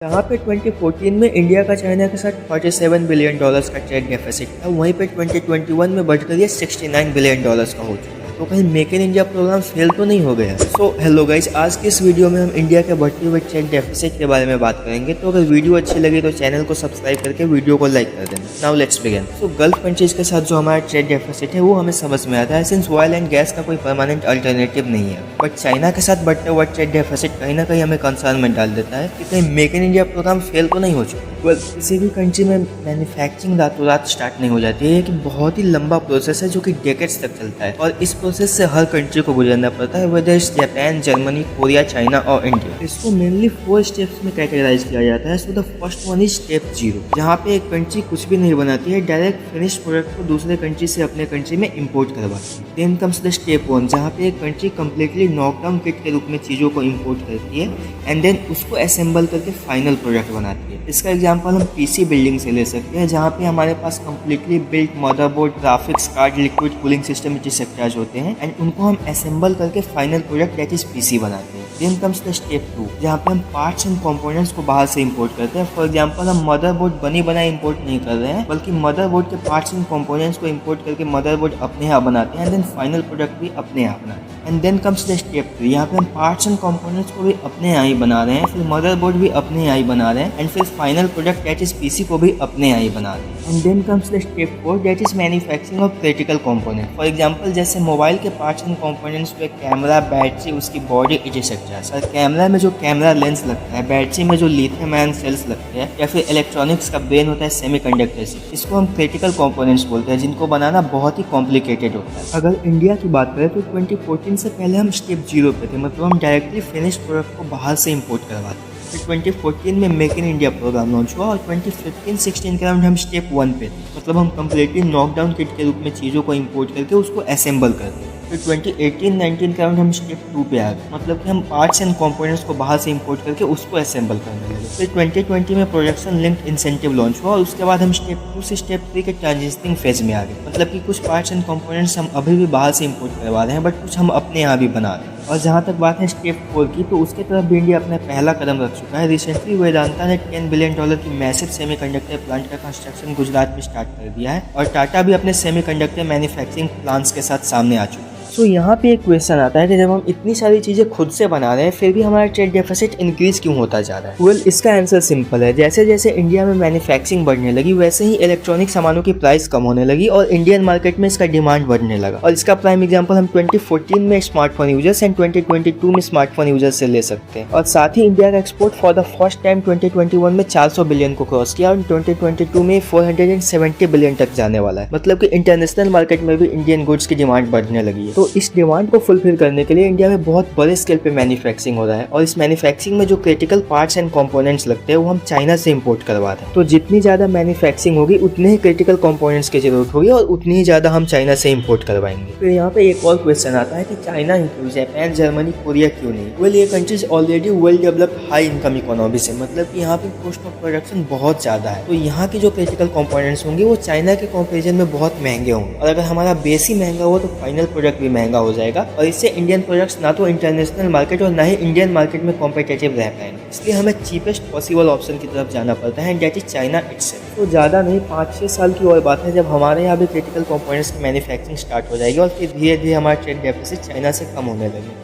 जहाँ पे 2014 में इंडिया का चाइना के साथ $47 बिलियन का ट्रेड डेफिसिट था, वहीं पे 2021 में बढ़कर ये $69 बिलियन का हो चुका है। तो कहीं Make in India program fail तो नहीं हो गया? सो हेलो गाइस, आज की इस वीडियो में हम इंडिया के बढ़ते हुए ट्रेड डेफिसिट के बारे में बात करेंगे। तो अगर वीडियो अच्छी लगी तो चैनल को सब्सक्राइब करके वीडियो को लाइक कर देना। Now let's begin. So gulf countries के साथ जो हमारा ट्रेड डेफिसिट है वो हमें समझ में आता है, सिंस ऑयल एंड गैस का कोई परमानेंट अल्टरनेटिव नहीं है। बट चाइना के साथ बढ़ता हुआ ट्रेड डेफिसिट कहीं ना कहीं हमें कंसर्न में डाल देता है कि कहीं Make in India program fail तो नहीं हो चुका। किसी भी कंट्री में मैन्युफैक्चरिंग रातों रात स्टार्ट नहीं हो जाती है। एक बहुत ही लंबा प्रोसेस है जो कि डेकेड्स तक चलता है, और इस प्रोसेस से हर कंट्री को गुजरना पड़ता है, whether it's Japan, Germany, Korea, China और इंडिया। इसको मेनली 4 स्टेप्स में कैटेगराइज किया जाता है। So the first one is step 0, जहाँ पे एक कंट्री कुछ भी नहीं बनाती है, डायरेक्ट फिनिश्ड प्रोडक्ट को दूसरे कंट्री से अपने कंट्री में इंपोर्ट करवाती है। देन कम्स द स्टेप 1, जहाँ पे एक कंट्री कम्प्लीटली नॉकडाउन किट के रूप में चीज़ों को इंपोर्ट करती है एंड देन उसको असेंबल करके फाइनल प्रोडक्ट बनाती है। इसका एग्जांपल हम पीसी बिल्डिंग से ले सकते हैं, जहाँ पे हमारे पास completely built motherboard, graphics card, liquid cooling system sectors होते हैं एंड उनको हम असेंबल करके final product that is PC बनाते हैं। देन कम्स द स्टेप 2, जहाँ पे हम पार्ट्स एंड कंपोनेंट्स को बाहर से इंपोर्ट करते हैं। फॉर एग्जांपल हम मदरबोर्ड बनी बनाई इंपोर्ट नहीं कर रहे हैं, बल्कि मदरबोर्ड के पार्ट्स एंड कंपोनेंट्स को इंपोर्ट करके मदरबोर्ड अपने यहाँ बनाते हैं एंड देन फाइनल प्रोडक्ट भी अपने यहाँ बनाते हैं। And then comes the step 3, यहाँ पे हम पार्ट्स एंड कंपोनेंट्स को भी अपने यहाँ ही बना रहे हैं, फिर मदरबोर्ड भी अपने यहाँ ही बना रहे हैं एंड फिर final product that is PC को भी अपने यहाँ ही बना रहे हैं। And then comes the step 4, that is manufacturing of critical component. For example जैसे मोबाइल के पार्ट्स एंड कंपोनेंट्स पे कैमरा, बैटरी, उसकी बॉडी, एटसेट्रा। और कैमरा में जो कैमरा लेंस लगता है, बैटरी में जो लिथियम आयन सेल्स लगते हैं, या फिर इलेक्ट्रॉनिक्स का ब्रेन होता है सेमीकंडक्टर से, इसको हम क्रिटिकल कंपोनेंट्स बोलते हैं, जिनको बनाना बहुत ही कॉम्प्लिकेटेड होता है। अगर इंडिया की बात करें तो 2014 से पहले हम स्टेप 0 पे थे, मतलब हम डायरेक्टली फिनिश्ड प्रोडक्ट को बाहर से इंपोर्ट करवाते हैं। फिर 2014 में Make in India program launch हुआ और 2015-16 के अराउंड हम स्टेप 1 पे थे, मतलब हम कम्प्लीटली नॉकडाउन किट के रूप में चीज़ों को इंपोर्ट करके उसको असेंबल करते हैं। फिर 2018-19 के अराउंड हम स्टेप 2 पे आ गए, मतलब कि हम पार्ट्स एंड कंपोनेंट्स को बाहर से इंपोर्ट करके उसको असेंबल करने लगे। फिर 2020 में प्रोडक्शन लिंक्ड इंसेंटिव लॉन्च हुआ और उसके बाद हम स्टेप 2 से स्टेप 3 के ट्रांजिशनिंग फेज में आ गए, मतलब कि कुछ पार्ट्स एंड कंपोनेंट्स हम अभी भी बाहर से इंपोर्ट करवा रहे हैं, बट कुछ हम अपने यहाँ भी बना रहे हैं। और जहाँ तक बात है स्टेप 4 की, तो उसके तरफ भी इंडिया अपना पहला कदम रख चुका है। रिसेंटली वेदांता ने $10 बिलियन की मैसिव सेमीकंडक्टर प्लांट का कंस्ट्रक्शन गुजरात में स्टार्ट कर दिया है, और टाटा भी अपने सेमीकंडक्टर मैन्युफैक्चरिंग प्लांट्स के साथ सामने आ चुका है। तो यहाँ पे एक क्वेश्चन आता है कि जब हम इतनी सारी चीज़ें खुद से बना रहे हैं, फिर भी हमारा ट्रेड डेफिसिट इंक्रीज क्यों होता जा रहा है? वेल, इसका आंसर सिंपल है। जैसे जैसे इंडिया में मैन्युफैक्चरिंग बढ़ने लगी, वैसे ही इलेक्ट्रॉनिक सामानों की प्राइस कम होने लगी और इंडियन मार्केट में इसका डिमांड बढ़ने लगा। और इसका प्राइम एग्जांपल हम 2014 में स्मार्टफोन यूजर्स एंड 2022 में स्मार्टफोन यूजर्स से ले सकते हैं। और साथ ही इंडिया का export for the first time 2021 में 400 बिलियन को क्रॉस किया और 2022 में 470 बिलियन तक जाने वाला है, मतलब कि इंटरनेशनल मार्केट में भी इंडियन गुड्स की डिमांड बढ़ने लगी है। तो इस डिमांड को फुलफिल करने के लिए इंडिया में बहुत बड़े स्केल पे मैन्युफैक्चरिंग हो रहा है, और इस मैन्युफैक्चरिंग में जो क्रिटिकल पार्ट्स एंड कंपोनेंट्स लगते हैं वो हम चाइना से इंपोर्ट करवा रहे हैं। तो जितनी ज्यादा मैन्युफैक्चरिंग होगी उतने ही क्रिटिकल कंपोनेंट्स की जरूरत होगी और उतनी ही ज्यादा हम चाइना से इंपोर्ट करवाएंगे। फिर यहाँ पे एक और क्वेश्चन आता है कि चाइना ही क्यों, जापान, जर्मनी, कोरिया क्यों नहीं? वेल, ये countries already well developed high income economy से, मतलब कि यहाँ पे कॉस्ट ऑफ प्रोडक्शन बहुत ज्यादा है, तो यहाँ की जो क्रिटिकल कंपोनेंट्स होंगे वो चाइना के कंपेरिजन में बहुत महंगे होंगे, और अगर हमारा बेस ही महंगा हुआ तो फाइनल प्रोडक्ट भी महंगा हो जाएगा, और इससे इंडियन प्रोडक्ट्स ना तो इंटरनेशनल मार्केट और ना ही इंडियन मार्केट में कॉम्पिटिटिव रह पाएंगे। इसलिए हमें चीपेस्ट पॉसिबल ऑप्शन की तरफ जाना पड़ता है, दैट इज चाइना इटसेल्फ। तो ज़्यादा नहीं, 5-6 साल की और बात है जब हमारे यहाँ भी क्रिटिकल कंपोनेंट्स की मैन्युफैक्चरिंग स्टार्ट हो जाएगी और फिर धीरे धीरे हमारा ट्रेड डेफिसिट चाइना से कम होने लगेगा।